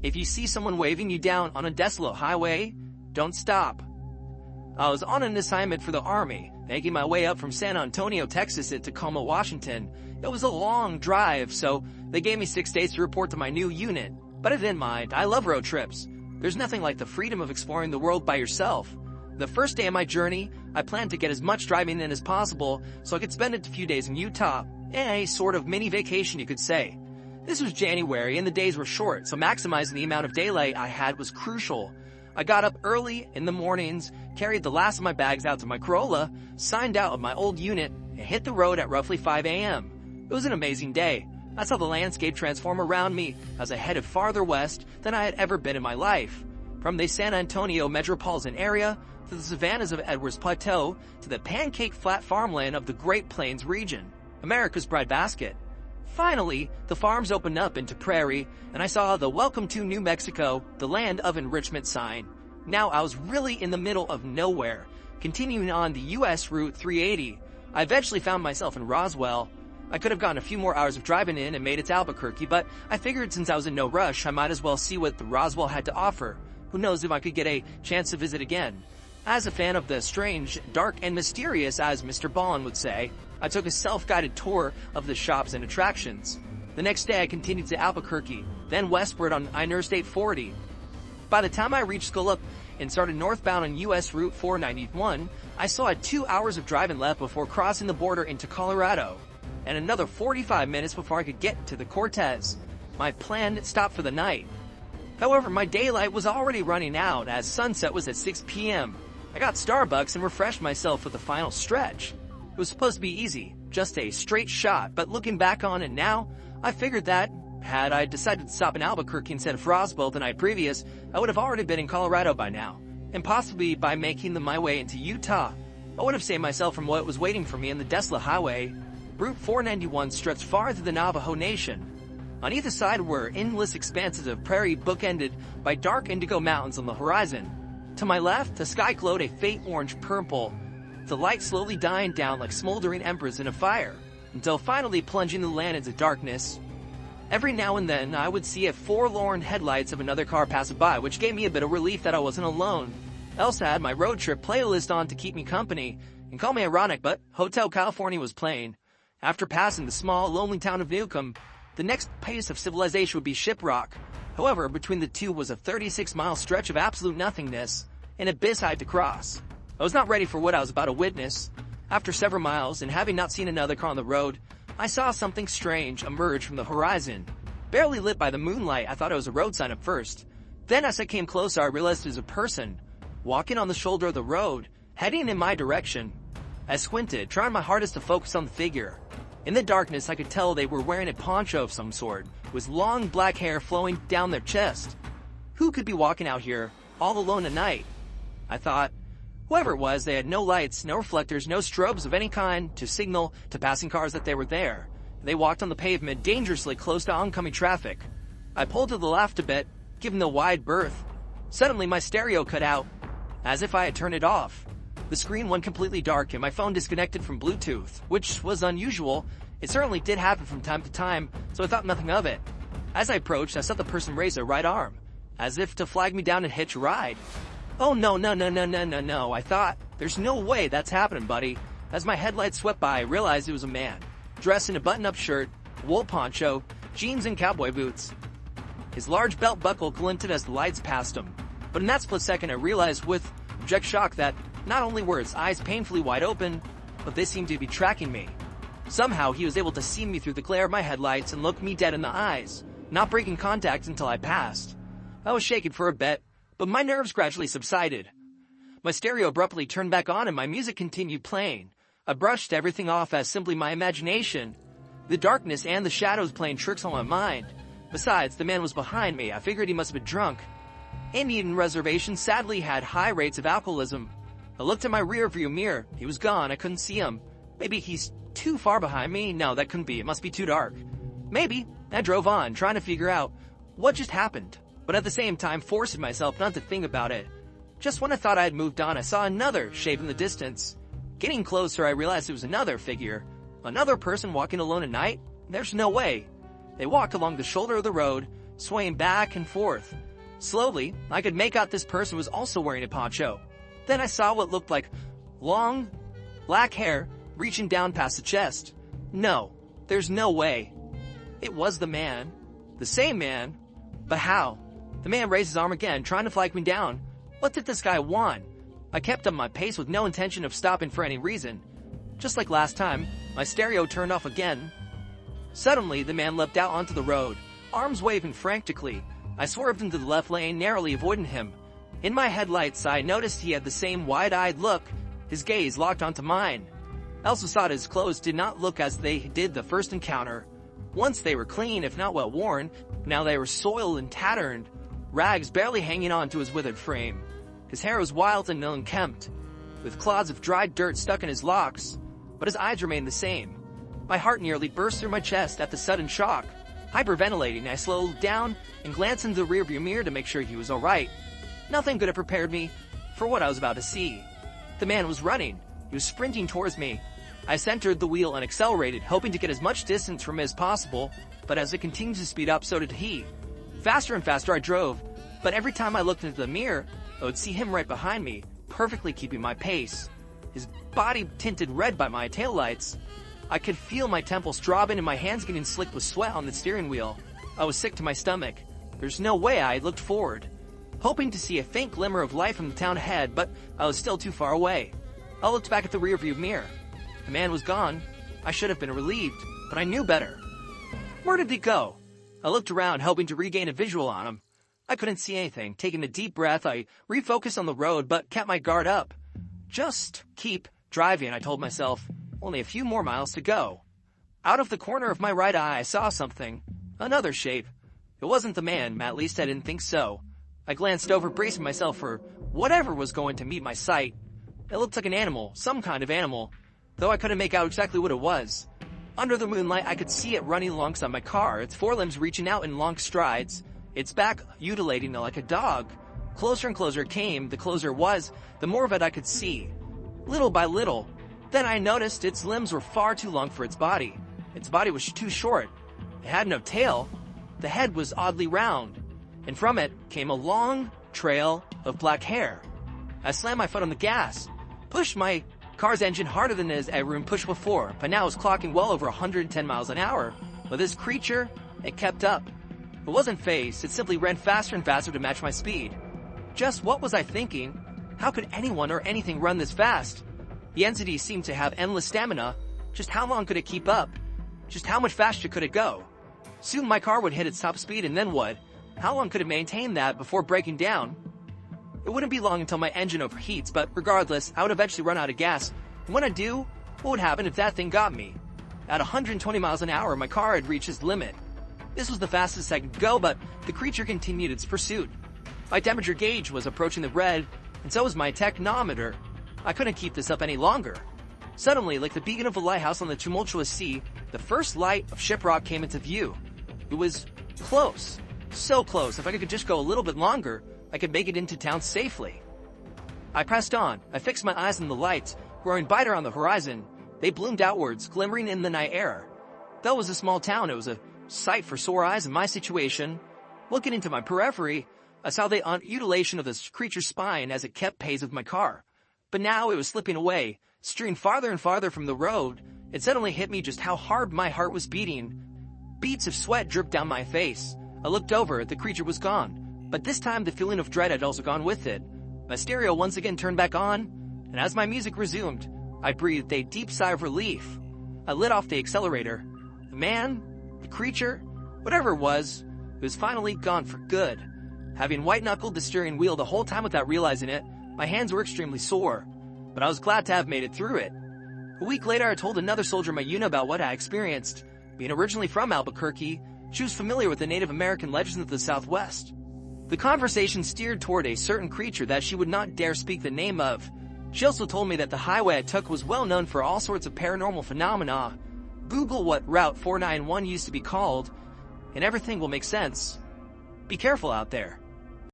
If you see someone waving you down on a desolate highway, don't stop. I was on an assignment for the Army, making my way up from San Antonio, Texas to Tacoma, Washington. It was a long drive, so they gave me 6 days to report to my new unit. But I didn't mind. I love road trips. There's nothing like the freedom of exploring the world by yourself. The first day of my journey, I planned to get as much driving in as possible so I could spend a few days in Utah. A sort of mini vacation, you could say. This was January and the days were short, so maximizing the amount of daylight I had was crucial. I got up early in the mornings, carried the last of my bags out to my Corolla, signed out of my old unit, and hit the road at roughly 5 a.m. It was an amazing day. I saw the landscape transform around me as I headed farther west than I had ever been in my life. From the San Antonio metropolitan area, to the savannas of Edwards Plateau, to the pancake flat farmland of the Great Plains region, America's breadbasket. Finally, the farms opened up into prairie, and I saw the Welcome to New Mexico, the land of enrichment sign. Now I was really in the middle of nowhere. Continuing on the U.S. Route 380, I eventually found myself in Roswell. I could have gotten a few more hours of driving in and made it to Albuquerque, but I figured since I was in no rush, I might as well see what the Roswell had to offer. Who knows if I could get a chance to visit again. As a fan of the strange, dark, and mysterious, as Mr. Ballin would say, I took a self-guided tour of the shops and attractions. The next day I continued to Albuquerque, then westward on Interstate 40. By the time I reached Scullup and started northbound on U.S. Route 491, I still had 2 hours of driving left before crossing the border into Colorado, and another 45 minutes before I could get to the Cortez, my planned stop for the night. However, my daylight was already running out as sunset was at 6 p.m. I got Starbucks and refreshed myself for the final stretch. It was supposed to be easy, just a straight shot, but looking back on it now, I figured that, had I decided to stop in Albuquerque instead of Roswell the night previous, I would have already been in Colorado by now, and possibly by making my way into Utah. I would have saved myself from what was waiting for me in the desolate highway. Route 491 stretched far into the Navajo Nation. On either side were endless expanses of prairie bookended by dark indigo mountains on the horizon. To my left, the sky glowed a faint orange-purple, the light slowly dying down like smoldering embers in a fire, until finally plunging the land into darkness. Every now and then, I would see a forlorn headlights of another car pass by, which gave me a bit of relief that I wasn't alone. Elsa had my road trip playlist on to keep me company, and call me ironic, but Hotel California was playing. After passing the small, lonely town of Newcomb, the next pace of civilization would be Shiprock. However, between the two was a 36-mile stretch of absolute nothingness, an abyss I had to cross. I was not ready for what I was about to witness. After several miles, and having not seen another car on the road, I saw something strange emerge from the horizon. Barely lit by the moonlight, I thought it was a road sign at first. Then as I came closer, I realized it was a person, walking on the shoulder of the road, heading in my direction. I squinted, trying my hardest to focus on the figure. In the darkness, I could tell they were wearing a poncho of some sort, with long black hair flowing down their chest. Who could be walking out here, all alone at night? I thought. Whoever it was, they had no lights, no reflectors, no strobes of any kind to signal to passing cars that they were there. They walked on the pavement dangerously close to oncoming traffic. I pulled to the left a bit, giving the wide berth. Suddenly, my stereo cut out, as if I had turned it off. The screen went completely dark and my phone disconnected from Bluetooth, which was unusual. It certainly did happen from time to time, so I thought nothing of it. As I approached, I saw the person raise their right arm, as if to flag me down and hitch a ride. Oh no, I thought. There's no way that's happening, buddy. As my headlights swept by, I realized it was a man, dressed in a button-up shirt, wool poncho, jeans and cowboy boots. His large belt buckle glinted as the lights passed him. But in that split second, I realized with abject shock that not only were his eyes painfully wide open, but they seemed to be tracking me. Somehow, he was able to see me through the glare of my headlights and look me dead in the eyes, not breaking contact until I passed. I was shaken for a bit, but my nerves gradually subsided. My stereo abruptly turned back on and my music continued playing. I brushed everything off as simply my imagination, the darkness and the shadows playing tricks on my mind. Besides, the man was behind me. I figured he must have been drunk. Indian reservation sadly had high rates of alcoholism. I looked at my rearview mirror. He was gone. I couldn't see him. Maybe he's too far behind me. No, that couldn't be. It must be too dark. Maybe. I drove on, trying to figure out what just happened, but at the same time forcing myself not to think about it. Just when I thought I had moved on, I saw another shape in the distance. Getting closer, I realized it was another figure. Another person walking alone at night? There's no way. They walked along the shoulder of the road, swaying back and forth. Slowly, I could make out this person was also wearing a poncho. Then I saw what looked like long, black hair reaching down past the chest. No, there's no way. It was the man. The same man. But how? The man raised his arm again, trying to flag me down. What did this guy want? I kept up my pace with no intention of stopping for any reason. Just like last time, my stereo turned off again. Suddenly, the man leapt out onto the road, arms waving frantically. I swerved into the left lane, narrowly avoiding him. In my headlights, I noticed he had the same wide-eyed look, his gaze locked onto mine. I also saw that his clothes did not look as they did the first encounter. Once they were clean, if not well worn, now they were soiled and tattered, rags barely hanging on to his withered frame. His hair was wild and unkempt, with clods of dried dirt stuck in his locks, but his eyes remained the same. My heart nearly burst through my chest at the sudden shock. Hyperventilating, I slowed down and glanced into the rearview mirror to make sure he was alright. Nothing could have prepared me for what I was about to see. The man was running. He was sprinting towards me. I centered the wheel and accelerated, hoping to get as much distance from him as possible, but as it continued to speed up, so did he. Faster and faster I drove, but every time I looked into the mirror, I would see him right behind me, perfectly keeping my pace. His body tinted red by my taillights. I could feel my temples throbbing and my hands getting slick with sweat on the steering wheel. I was sick to my stomach. There's no way I looked forward, hoping to see a faint glimmer of light from the town ahead, but I was still too far away. I looked back at the rearview mirror. The man was gone. I should have been relieved, but I knew better. Where did he go? I looked around, hoping to regain a visual on him. I couldn't see anything. Taking a deep breath, I refocused on the road, but kept my guard up. Just keep driving, I told myself. Only a few more miles to go. Out of the corner of my right eye, I saw something. Another shape. It wasn't the man, at least I didn't think so. I glanced over, bracing myself for whatever was going to meet my sight. It looked like an animal, some kind of animal, though I couldn't make out exactly what it was. Under the moonlight, I could see it running alongside my car, its forelimbs reaching out in long strides, its back undulating like a dog. Closer and closer it came. The closer it was, the more of it I could see. Little by little. Then I noticed its limbs were far too long for its body. Its body was too short. It had no tail. The head was oddly round, and from it came a long trail of black hair. I slammed my foot on the gas, pushed my car's engine harder than it had room pushed before, but now it was clocking well over 110 miles an hour. With this creature, it kept up. It wasn't phased, it simply ran faster and faster to match my speed. Just what was I thinking? How could anyone or anything run this fast? The entity seemed to have endless stamina. Just how long could it keep up? Just how much faster could it go? Soon my car would hit its top speed, and then what? How long could it maintain that before breaking down? It wouldn't be long until my engine overheats, but regardless, I would eventually run out of gas. And when I do, what would happen if that thing got me? At 120 miles an hour, my car had reached its limit. This was the fastest I could go, but the creature continued its pursuit. My temperature gauge was approaching the red, and so was my technometer. I couldn't keep this up any longer. Suddenly, like the beacon of a lighthouse on the tumultuous sea, the first light of Shiprock came into view. It was close. So close, if I could just go a little bit longer, I could make it into town safely. I pressed on. I fixed my eyes on the lights, growing brighter on the horizon. They bloomed outwards, glimmering in the night air. Though it was a small town, it was a sight for sore eyes in my situation. Looking into my periphery, I saw the undulation of this creature's spine as it kept pace with my car. But now it was slipping away, steering farther and farther from the road. It suddenly hit me just how hard my heart was beating. Beads of sweat dripped down my face. I looked over, the creature was gone. But this time the feeling of dread had also gone with it. My stereo once again turned back on, and as my music resumed, I breathed a deep sigh of relief. I lit off the accelerator. The man, the creature, whatever it was finally gone for good. Having white-knuckled the steering wheel the whole time without realizing it, my hands were extremely sore, but I was glad to have made it through it. A week later, I told another soldier in my unit about what I experienced. Being originally from Albuquerque, she was familiar with the Native American legends of the Southwest. The conversation steered toward a certain creature that she would not dare speak the name of. She also told me that the highway I took was well known for all sorts of paranormal phenomena. Google what Route 491 used to be called, and everything will make sense. Be careful out there.